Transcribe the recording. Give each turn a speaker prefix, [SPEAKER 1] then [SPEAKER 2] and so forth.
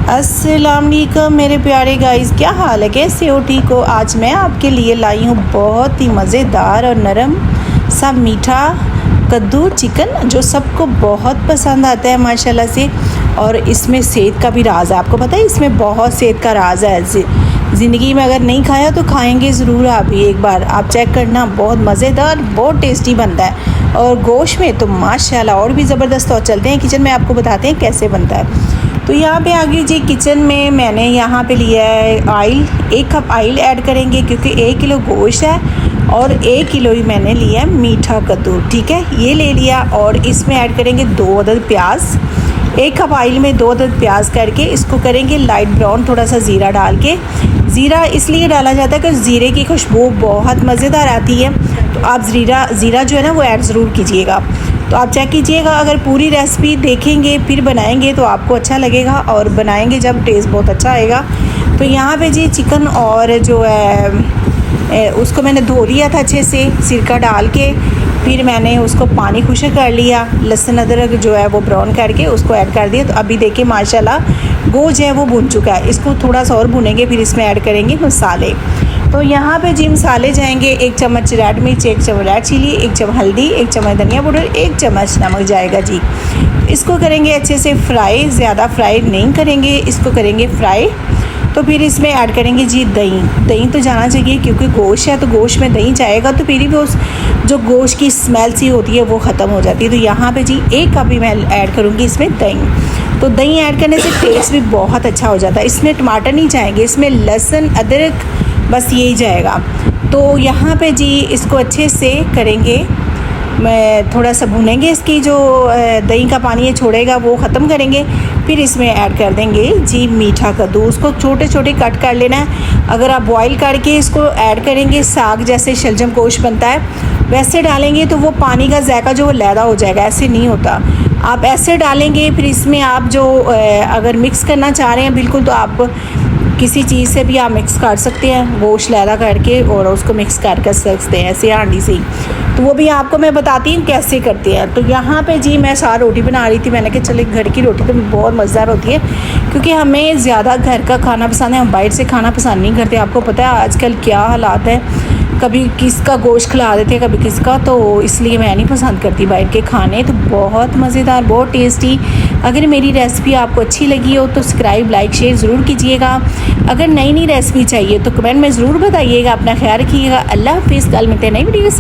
[SPEAKER 1] अस्सलाम वालेकुम मेरे प्यारे गाइस, क्या हाल है, कैसे हो, ठीक हो। आज मैं आपके लिए लाई हूँ बहुत ही मज़ेदार और नरम सा मीठा कद्दू चिकन, जो सबको बहुत पसंद आता है माशाल्लाह से। और इसमें सेहत का भी राज है, आपको पता है इसमें बहुत सेहत का राज है। ज़िंदगी में अगर नहीं खाया तो खाएंगे ज़रूर आप भी, एक बार आप चेक करना। बहुत मज़ेदार, बहुत टेस्टी बनता है और गोश्त में तो माशाल्लाह और भी ज़बरदस्त। और चलते हैं किचन में, आपको बताते हैं कैसे बनता है। तो यहाँ पे आगे जी किचन में मैंने यहाँ पे लिया है ऑयल, 1 कप ऑयल ऐड करेंगे क्योंकि 1 किलो गोश्त है और 1 किलो ही मैंने लिया है मीठा कद्दू, ठीक है, ये ले लिया। और इसमें ऐड करेंगे 2 अदद प्याज, 1 कप ऑयल में 2 अदद प्याज करके इसको करेंगे लाइट ब्राउन। थोड़ा सा ज़ीरा डाल के, ज़ीरा इसलिए डाला जाता है कि ज़ीरे की खुशबू बहुत मज़ेदार आती है, तो आप ज़ीरा जो है ना वो ऐड ज़रूर कीजिएगा। तो आप चेक कीजिएगा, अगर पूरी रेसिपी देखेंगे फिर बनाएंगे तो आपको अच्छा लगेगा, और बनाएंगे जब टेस्ट बहुत अच्छा आएगा। तो यहाँ पे जी चिकन और जो है उसको मैंने धो लिया था अच्छे से सिरका डाल के, फिर मैंने उसको पानी खुश्क कर लिया। लहसुन अदरक जो है वो ब्राउन करके उसको ऐड कर दिया। तो अभी देखिए माशाल्लाह गोश्त है वो भुन चुका है, इसको थोड़ा सा और भुनेंगे, फिर इसमें ऐड करेंगे मसाले। तो यहाँ पे जी मसाले जाएंगे 1 चम्मच रेड मिर्च, 1 चम्मच रेड चिली, 1 चम्मच हल्दी, 1 चम्मच धनिया पाउडर, 1 चम्मच नमक जाएगा जी। इसको करेंगे अच्छे से फ्राई, ज़्यादा फ्राई नहीं करेंगे, इसको करेंगे फ्राई। तो फिर इसमें ऐड करेंगे जी दही तो जाना चाहिए क्योंकि गोश्त है, तो गोश्त में दही जाएगा तो फिर भी उस जो गोश्त की स्मेल सी होती है वो ख़त्म हो जाती है। तो यहाँ पे जी 1 कप ही मैं ऐड करूँगी इसमें दही। तो दही ऐड करने से टेस्ट भी बहुत अच्छा हो जाता है। इसमें टमाटर नहीं जाएंगे, इसमें लहसुन अदरक बस यही जाएगा। तो यहाँ पे जी इसको अच्छे से करेंगे, मैं थोड़ा सा भुनेंगे, इसकी जो दही का पानी ये छोड़ेगा वो ख़त्म करेंगे। फिर इसमें ऐड कर देंगे जी मीठा कद्दू, उसको छोटे छोटे कट कर लेना है। अगर आप बॉईल करके इसको ऐड करेंगे, साग जैसे शलजम गोश्त बनता है वैसे डालेंगे तो वो पानी का जायका जो वो लैदा हो जाएगा, ऐसे नहीं होता। आप ऐसे डालेंगे, फिर इसमें आप जो अगर मिक्स करना चाह रहे हैं बिल्कुल, तो आप किसी चीज़ से भी आप मिक्स कर सकते हैं, गोश्त लैदा करके और उसको मिक्स कर सकते हैं ऐसे हांडी से ही। तो वो भी आपको मैं बताती हूँ कैसे करते हैं। तो यहाँ पे जी मैं साग रोटी बना रही थी, मैंने कहा चले घर की रोटी तो बहुत मज़ेदार होती है क्योंकि हमें ज़्यादा घर का खाना पसंद है, हम बाहर से खाना पसंद नहीं करते। आपको पता है आजकल क्या हालात है, कभी किसका गोश्त खिला देते हैं कभी किसका, तो इसलिए मैं नहीं पसंद करती बाहर के खाने। तो बहुत मज़ेदार, बहुत टेस्टी। अगर मेरी रेसिपी आपको अच्छी लगी हो तो सब्सक्राइब लाइक शेयर ज़रूर कीजिएगा। अगर नई रेसिपी चाहिए तो कमेंट में ज़रूर बताइएगा। अपना ख्याल रखिएगा। अल्लाह हाफिज़, कल मिलते हैं नई वीडियो के साथ।